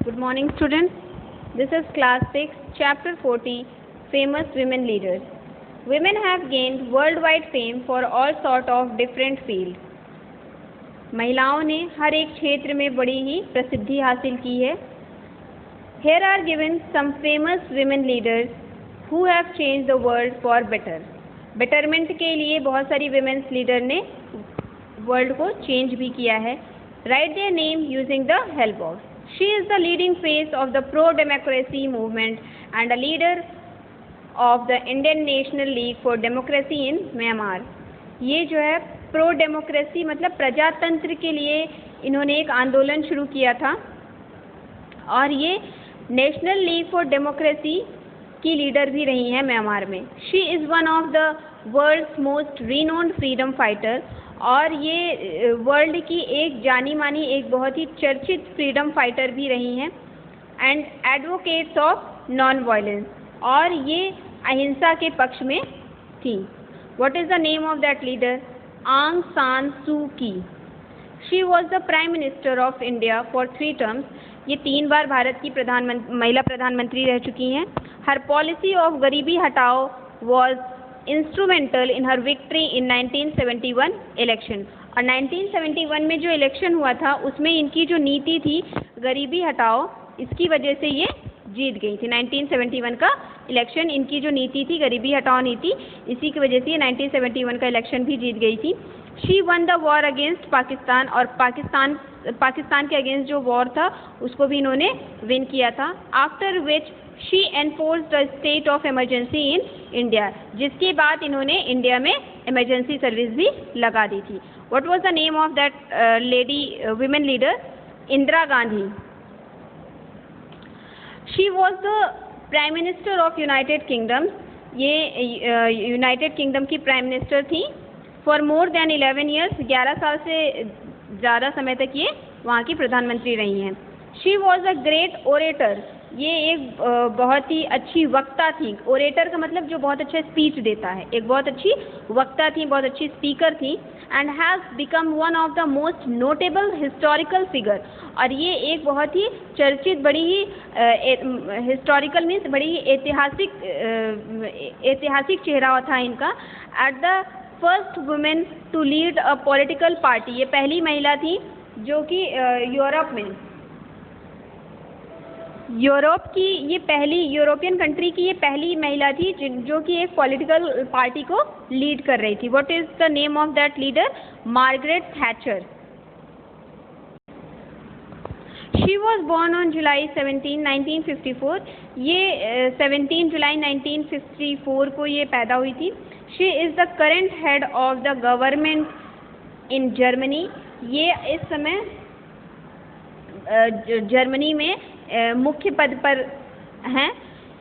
Good morning, students. This is class 6, chapter 40, famous women leaders. Women have gained worldwide fame for all sort of different fields. महिलाओं ने हर एक क्षेत्र में बड़ी ही प्रसिद्धि हासिल की है. Here are given some famous women leaders who have changed the world for better. Betterment के लिए बहुत सारी women's leader ने वर्ल्ड को चेंज भी किया है. Write their name using the help box. She is the leading face of the pro-democracy movement and a leader of the Indian National League for Democracy in Myanmar. ये जो है pro democracy मतलब प्रजातंत्र के लिए इन्होंने एक आंदोलन शुरू किया था और ये नेशनल लीग फॉर डेमोक्रेसी की लीडर भी रही हैं म्यांमार में. She is one of the world's most renowned freedom fighter और ये वर्ल्ड की एक जानी मानी एक बहुत ही चर्चित फ्रीडम फाइटर भी रही हैं. And advocates of non violence और ये अहिंसा के पक्ष में थी. What is the name of that leader? आंग सान सू की. She was the prime minister of India for 3 terms. ये 3 बार भारत की महिला प्रधानमंत्री रह चुकी हैं. हर पॉलिसी ऑफ गरीबी हटाओ was instrumental in her victory in 1971 election. और 1971 में जो इलेक्शन हुआ था उसमें इनकी जो नीति थी गरीबी हटाओ, इसकी वजह से ये जीत गई थी. 1971 का इलेक्शन इनकी जो नीति थी गरीबी हटाओ नीति, इसी की वजह से ये 1971 का इलेक्शन भी जीत गई थी. She one the war against Pakistan और पाकिस्तान के अगेंस्ट जो वॉर था उसको भी इन्होंने विन किया था. After which she enforced the state of emergency in India, जिसके बाद इन्होंने इंडिया में इमरजेंसी सर्विस भी लगा दी थी. What was the name of that lady women leader? Indira Gandhi. She was the prime minister of United kingdom. ये यूनाइटेड किंगडम की prime minister थी फॉर मोर देन 11 ईयर्स. 11 साल से ज़्यादा समय तक ये वहाँ की प्रधानमंत्री रही हैं. She was a great orator. ये एक बहुत ही अच्छी वक्ता थी. ओरेटर का मतलब जो बहुत अच्छा स्पीच देता है. एक बहुत अच्छी वक्ता थी, बहुत अच्छी स्पीकर थी. And has become one of the most notable historical figure. और ये एक बहुत ही चर्चित बड़ी ही हिस्टोरिकल मीन्स बड़ी ही ऐतिहासिक चेहरा था इनका. At the first women to lead a political party. ये पहली महिला थी जो कि यूरोपियन कंट्री की ये पहली महिला थी जो कि एक पॉलिटिकल पार्टी को लीड कर रही थी. What is the name of that leader? Margaret Thatcher. She was born on July 17, 1954. ये 17 जुलाई 1954 को ये पैदा हुई थी. She is the current head of the government in Germany. ये इस समय जर्मनी में मुख्य पद पर हैं.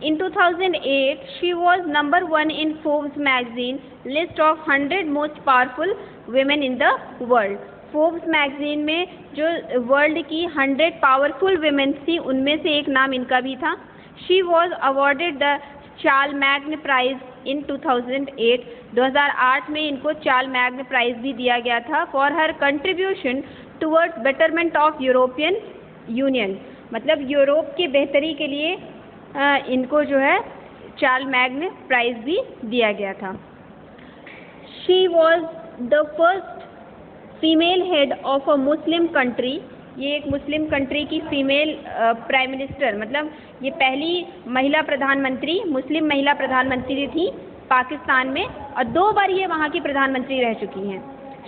इन 2008 she was number 1 in Forbes magazine list of 100 most powerful women in the world. Forbes magazine में जो वर्ल्ड की 100 पावरफुल वुमेन थी उनमें से एक नाम इनका भी था. She was awarded the Charlemagne prize in 2008. 2008 में इनको चार्ल मैग्न प्राइज भी दिया गया था for her contribution towards betterment of European union. मतलब यूरोप की बेहतरी के लिए इनको जो है चार्ल मैग्न प्राइज भी दिया गया था. She was the first female head of a Muslim country. ये एक मुस्लिम कंट्री की फीमेल प्राइम मिनिस्टर मतलब ये पहली महिला प्रधानमंत्री मुस्लिम महिला प्रधानमंत्री थी पाकिस्तान में और 2 बार ये वहाँ की प्रधानमंत्री रह चुकी हैं.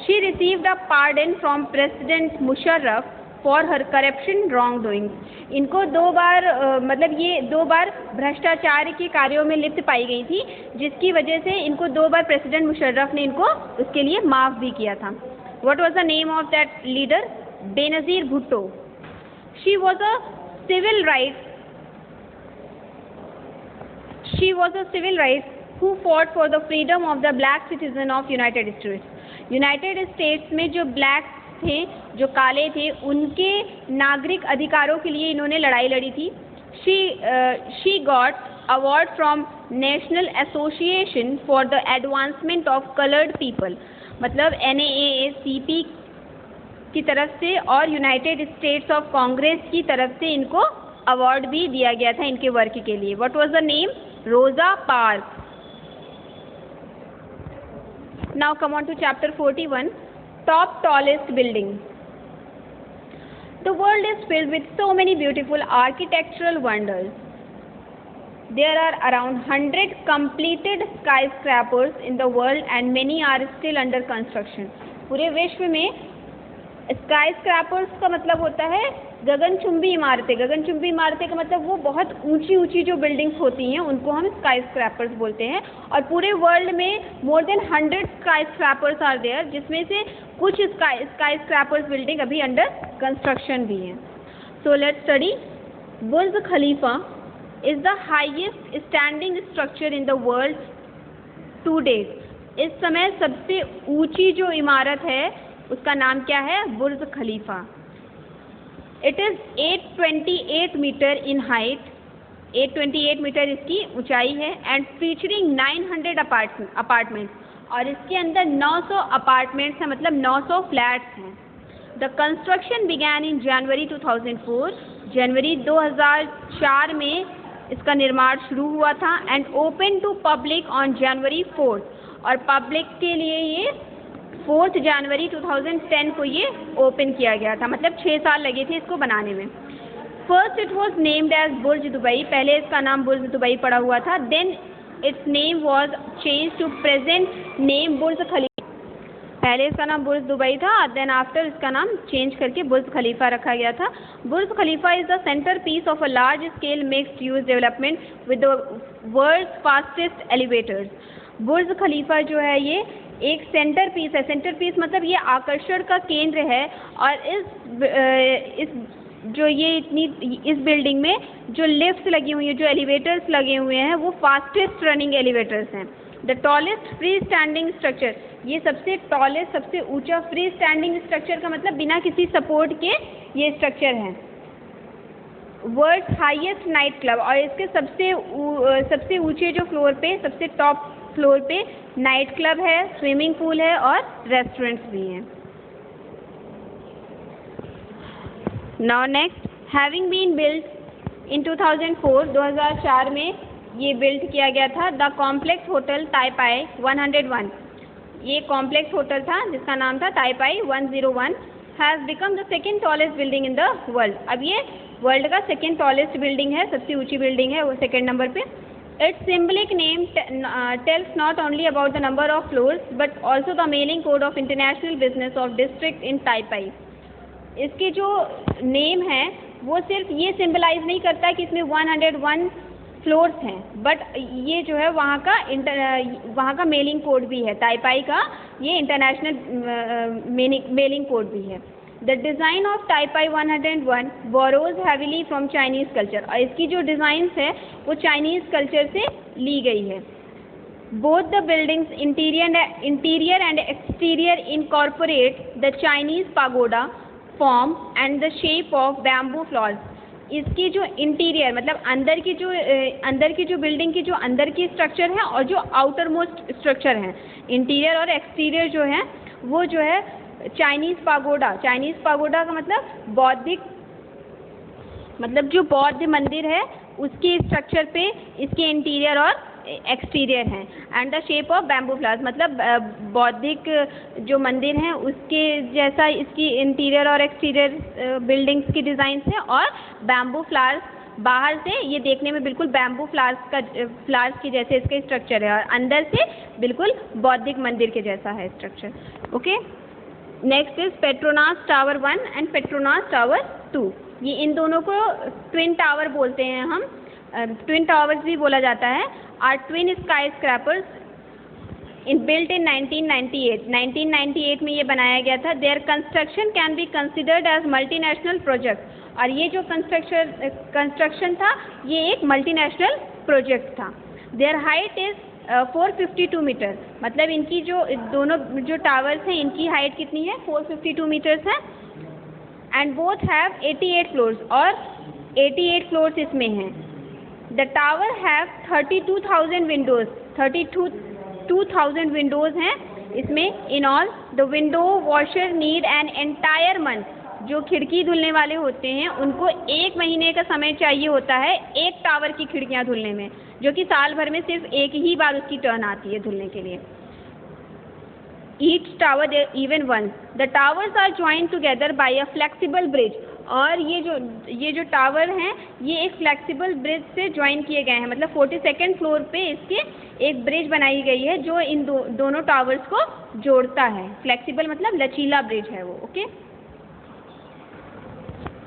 She received a pardon from president Musharraf for her corruption wrong doing. इनको 2 बार मतलब ये 2 बार भ्रष्टाचार के कार्यों में लिप्त पाई गई थी जिसकी वजह से इनको 2 बार प्रेसिडेंट मुशर्रफ ने इनको उसके लिए माफ़ भी किया था. What was the name of that leader? Benazir Bhutto. She was a civil rights who fought for the freedom of the black citizen of United States. United states में जो ब्लैक थे जो काले थे उनके नागरिक अधिकारों के लिए इन्होंने लड़ाई लड़ी थी. She got award from national association for the advancement of coloured people. मतलब NAACP की तरफ से और यूनाइटेड स्टेट्स ऑफ कांग्रेस की तरफ से इनको अवार्ड भी दिया गया था इनके वर्क के लिए। What was the name? Rosa Parks. Now come on to chapter 41, top tallest building. The world is filled with so many beautiful architectural wonders. There are around 100 completed skyscrapers in the world and many are still under construction. पूरे विश्व में skyscrapers का मतलब होता है गगनचुंबी इमारतें। गगनचुंबी इमारतें का मतलब वो बहुत ऊंची ऊंची जो बिल्डिंग्स होती हैं उनको हम skyscrapers बोलते हैं। और पूरे वर्ल्ड में more than 100 skyscrapers are there, जिसमें से कुछ skyscrapers बिल्डिंग अभी अंडर कंस्ट्रक्शन भी हैं। So let's study. Burj Khalifa is the highest standing structure in the world to date. इस समय सबसे ऊंची जो इमारत है उसका नाम क्या है? Burj Khalifa. It is 828 metre in height, 828 metre इसकी ऊंचाई है, and featuring 900 अपार्टमेंट्स, और इसके अंदर 900 अपार्टमेंट्स हैं, मतलब 900 फ्लैट्स हैं। The construction began in January 2004. जनवरी 2004 में इसका निर्माण शुरू हुआ था, and open to public on January 4, और पब्लिक के लिए ये 4 जनवरी 2010 को ये ओपन किया गया था, मतलब 6 साल लगे थे इसको बनाने में। First it was named as Burj Dubai, पहले इसका नाम बुर्ज दुबई पड़ा हुआ था। Then its name was change to present name Burj Khalifa. पहले इसका नाम बुर्ज दुबई था, देन आफ्टर इसका नाम चेंज करके बुर्ज खलीफा रखा गया था। Burj Khalifa is the centre piece of a large scale mixed use development with the world's fastest elevators. Burj Khalifa जो है ये एक सेंटर पीस है। सेंटर पीस मतलब ये आकर्षण का केंद्र है, और इस जो ये इस बिल्डिंग में जो लिफ्ट्स लगी हुई हैं, जो एलिवेटर्स लगे हुए हैं, वो फास्टेस्ट रनिंग एलिवेटर्स हैं। The tallest free standing structure, ये सबसे टॉलेस्ट, सबसे ऊंचा फ्री स्टैंडिंग स्ट्रक्चर का मतलब बिना किसी सपोर्ट के ये स्ट्रक्चर है। वर्ल्ड्स हाईएस्ट नाइट क्लब, और इसके सबसे ऊंचे जो फ्लोर पे, सबसे टॉप फ्लोर पे नाइट क्लब है, स्विमिंग पूल है और रेस्टोरेंट्स भी हैं। Now next, having been built in 2004, 2004 में ये बिल्ड किया गया था। द कॉम्प्लेक्स होटल ताइपाई 101, ये कॉम्प्लेक्स होटल था जिसका नाम था ताइपाई 101, has become the second tallest building in the world. अब ये वर्ल्ड का सेकेंड टॉलेस्ट बिल्डिंग है, सबसे ऊंची बिल्डिंग है, वो सेकेंड नंबर पे। It's symbolic name tells not only about the number of floors but also the mailing code of international business of district in Taipei. इसके जो नेम है वो सिर्फ ये सिंबलाइज नहीं करता कि इसमें 101 फ्लोर्स हैं, बट ये जो है वहाँ का मेलिंग कोड भी है। ताइपाई का ये इंटरनेशनल मेलिंग कोड भी है। The design of ताइपाई 101 borrows heavily from Chinese culture, और इसकी जो डिज़ाइंस है वो चाइनीज़ कल्चर से ली गई है। Both the buildings interior and exterior incorporate the Chinese pagoda form and the shape of bamboo floors. इसकी जो इंटीरियर मतलब अंदर की जो बिल्डिंग की जो अंदर की स्ट्रक्चर है और जो आउटर मोस्ट स्ट्रक्चर है, इंटीरियर और एक्सटीरियर जो है वो जो है चाइनीज़ पागोडा का मतलब बौद्धिक, मतलब जो बौद्ध मंदिर है उसके स्ट्रक्चर पे इसके इंटीरियर और एक्सटीरियर हैं। And the shape of bamboo flowers, मतलब बौद्धिक जो मंदिर हैं उसके जैसा इसकी इंटीरियर और एक्सटीरियर बिल्डिंग्स की डिज़ाइंस है, और बैम्बू फ्लावर्स बाहर से ये देखने में बिल्कुल बैम्बू फ्लावर्स की जैसे इसका स्ट्रक्चर है, और अंदर से बिल्कुल बौद्धिक मंदिर के जैसा है structure. Okay, next is Petronas tower 1 and Petronas tower 2। ये इन दोनों को ट्विन टावर बोलते हैं हम, ट्विन टावर्स भी बोला जाता है। Are twin skyscrapers built in 1998 में ये बनाया गया था। Their construction can be considered as multinational project, और ये जो कंस्ट्रक्शन था ये एक मल्टीनेशनल प्रोजेक्ट था। देयर हाइट इज 452 मीटर, मतलब इनकी जो दोनों जो टावर्स हैं इनकी हाइट कितनी है? 452 मीटर्स है। एंड बोथ हैव 88 फ्लोर्स, और 88 फ्लोर्स इसमें हैं। The tower have 32,000 Windows, 32,000 Windows हैं इसमें in all. The window washer need an entire month, जो खिड़की धुलने वाले होते हैं उनको 1 महीने का समय चाहिए होता है एक टावर की खिड़कियां धुलने में, जो कि साल भर में सिर्फ एक ही बार उसकी टर्न आती है धुलने के लिए। Each tower even once. The towers are joined together by a flexible bridge. और ये जो टावर हैं ये एक फ्लेक्सिबल ब्रिज से ज्वाइन किए गए हैं, मतलब 42nd फ्लोर पे इसके एक ब्रिज बनाई गई है जो इन दोनों टावर्स को जोड़ता है। फ्लेक्सिबल मतलब लचीला ब्रिज है वो। Okay,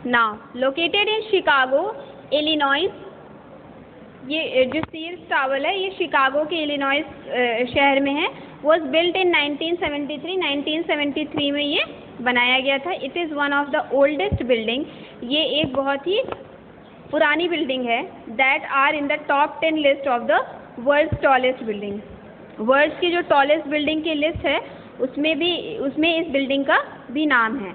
now located in Chicago Illinois, ये जो सीर्स टावर है ये शिकागो के इलिनॉइस शहर में है। वॉज बिल्ट इन 1973 में ये बनाया गया था। It is one of the oldest building, ये एक बहुत ही पुरानी बिल्डिंग है। That are in the top 10 list of the world's tallest building. World's की जो टॉलेस्ट बिल्डिंग की लिस्ट है उसमें इस बिल्डिंग का भी नाम है।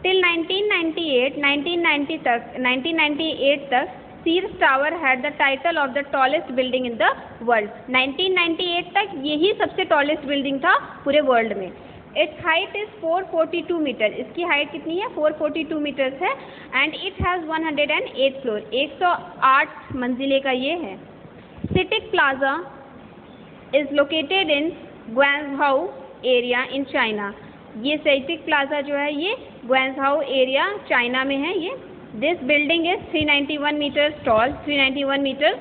टिल 1998 तक Sears Tower had the title of the tallest building in the world. 1998 तक यही सबसे टॉलेस्ट बिल्डिंग था पूरे वर्ल्ड में। इट्स हाइट इज 442 मीटर, इसकी हाइट कितनी है 442 मीटर्स है। एंड इट हैज़ 108 फ्लोर, 108 मंजिले का ये है। CITIC Plaza is located in Guangzhou area in China. ये सिटिक प्लाजा जो है ये ग्वांगझाऊ एरिया चाइना में है। ये this building is 391 metre tall, 391 metre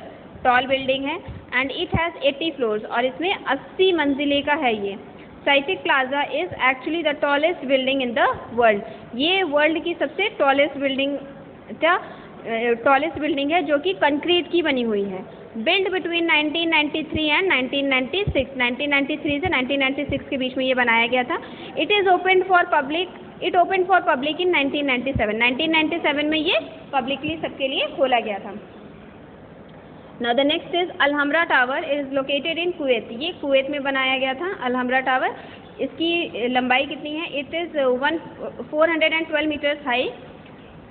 tall building है। एंड इट हैज़ 80 फ्लोर्स, और इसमें 80 मंजिले का है ये। CITIC Plaza is actually the tallest building in the world. ये वर्ल्ड की सबसे टॉलेस्ट बिल्डिंग है जो कि कंक्रीट की बनी हुई है। बिल्ड बिटवीन 1993 एंड 1996, 1993 से 1996 के बीच में ये बनाया गया था। इट ओपन फॉर पब्लिक इन 1997, 1997 में ये पब्लिकली सबके लिए खोला गया था। Now the next is Al Hamra tower, is located in Kuwait. ये कुवैत में बनाया गया था अलहम्रा टावर। इसकी लंबाई कितनी है, it is 412 metres high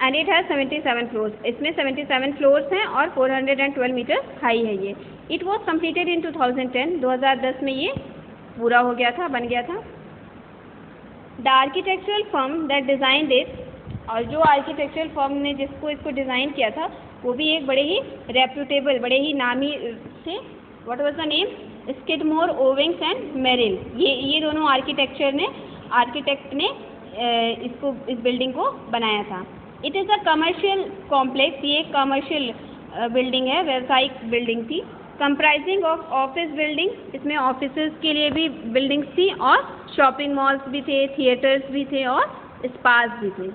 and it has 77 floors. इसमें 77 फ्लोर्स हैं और 412 मीटर्स हाई है ये। इट वॉज कम्प्लीटेड इन 2010 में ये पूरा हो गया था, बन गया था। The architectural firm that designed it, और जो आर्किटेक्चरल फर्म ने इसको डिज़ाइन किया था वो भी एक बड़े ही रेप्यूटेबल, बड़े ही नामी थे। What was the name, Skidmore, Owings and Merrill. ये दोनों आर्किटेक्ट ने इस बिल्डिंग को बनाया था। It is a commercial complex, ये एक कमर्शियल बिल्डिंग है, व्यावसायिक बिल्डिंग थी। कंप्राइजिंग ऑफ ऑफिस बिल्डिंग, इसमें ऑफिसेज के लिए भी बिल्डिंग्स थी और शॉपिंग मॉल्स भी थे, थिएटर्स भी थे और स्पास भी थे।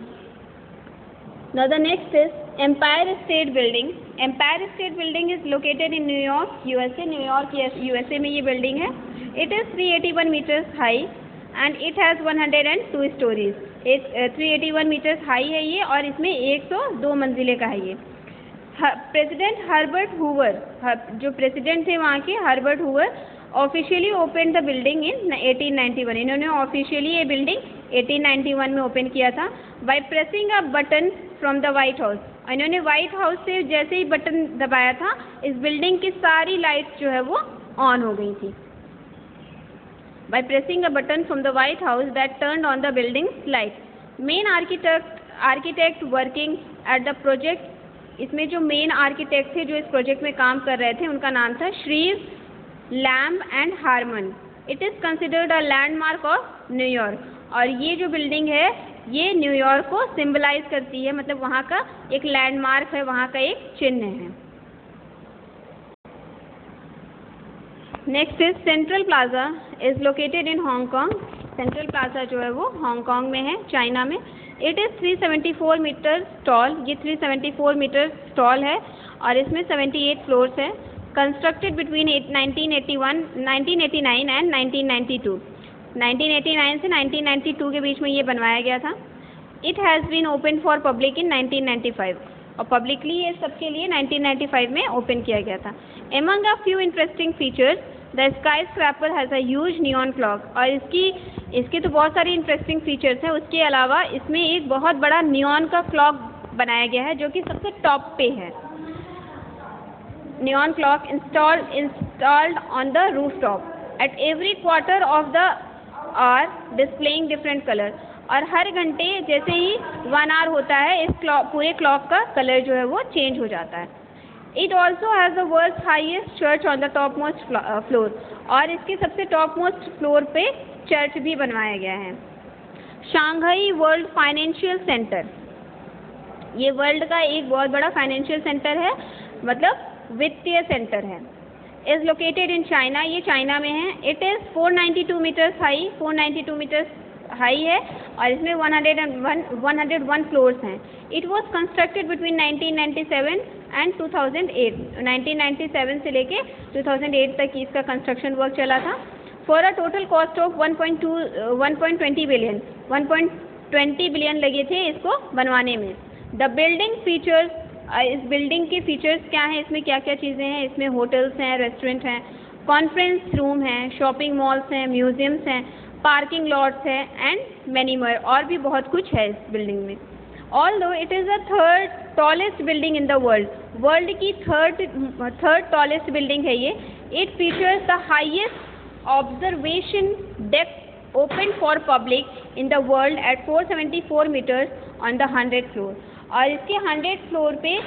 Now the next is Empire State Building. Empire State Building is located in New York, USA. New York, USA में ये बिल्डिंग है। It is 381 meters high and it has 102 stories. 381 meters high है ये और इसमें 102 मंजिले का है ये। प्रेसिडेंट हर्बर्ट हूवर, जो प्रेसिडेंट थे वहाँ के, Herbert Hoover officially open the building in 1891। इन्होंने ऑफिशियली ये बिल्डिंग 1891 में ओपन किया था by pressing a button from the white house. इन्होंने वाइट हाउस से जैसे ही बटन दबाया था इस बिल्डिंग की सारी लाइट्स जो है वो ऑन हो गई थी। By pressing a button from the white house that turned on the building light. Main architect working at the project, इसमें जो मेन आर्किटेक्ट थे जो इस प्रोजेक्ट में काम कर रहे थे उनका नाम था Shreve Lamb and Harmon. It is considered a landmark of न्यूयॉर्क, और ये जो बिल्डिंग है ये न्यूयॉर्क को सिंबलाइज करती है, मतलब वहाँ का एक लैंडमार्क है, वहाँ का एक चिन्ह है। Next is central plaza, is located in Hong Kong. Central plaza जो है वो हांगकांग में है, चाइना में। इट इज़ 374 मीटर टॉल, ये 374 मीटर टॉल है और इसमें 78 फ्लोर्स है। Constructed between 1989 and 1992। 1989 से 1992 के बीच में ये बनवाया गया था। It has been open for public in 1995, और पब्लिकली ये सबके लिए 1995 में ओपन किया गया था। Among a few interesting features, the sky scraper has a huge neon clock, और इसके तो बहुत सारे इंटरेस्टिंग फीचर्स हैं। उसके अलावा इसमें एक बहुत बड़ा नियॉन का क्लॉक बनाया गया है जो कि सबसे टॉप पे है। Neon clock installed on the roof top at every quarter of the hour displaying different colour, और हर घंटे जैसे ही 1 आवर होता है इस पूरे क्लॉक का कलर जो है वो चेंज हो जाता है। It also has the world's highest church on the top most floor, और इसके सबसे टॉप मोस्ट फ्लोर पे चर्च भी बनवाया गया है। शंघाई वर्ल्ड फाइनेंशियल सेंटर, ये वर्ल्ड का एक बहुत बड़ा फाइनेंशियल सेंटर है, मतलब वित्तीय सेंटर है। इज़ लोकेटेड इन चाइना, ये चाइना में है। It is 492 metres high, 492 metres high है, और इसमें 101 फ्लोर्स हैं। It was constructed between 1997 and 2008, 1997 से लेके 2008 तक इसका कंस्ट्रक्शन वर्क चला था। For a total cost of 1.20 billion, 1.20 billion लगे थे इसको बनवाने में। द बिल्डिंग फीचर्स, इस बिल्डिंग के फीचर्स क्या हैं, इसमें क्या क्या चीज़ें हैं, इसमें होटल्स हैं, रेस्टोरेंट हैं, कॉन्फ्रेंस रूम हैं, शॉपिंग मॉल्स हैं, म्यूजियम्स हैं, पार्किंग लॉट्स हैं एंड मैनी मोर, और भी बहुत कुछ है इस बिल्डिंग में। Although it is the third tallest building in the world, world की थर्ड टॉलेस्ट बिल्डिंग है ये। It features the highest observation deck open for public in the world at 474 metres on the 100th floor, और इसके 100th floor पे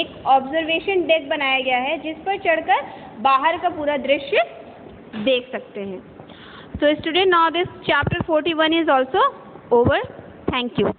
एक observation deck बनाया गया है जिस पर चढ़कर बाहर का पूरा दृश्य देख सकते हैं। So student, now this chapter 41 is also over. Thank you.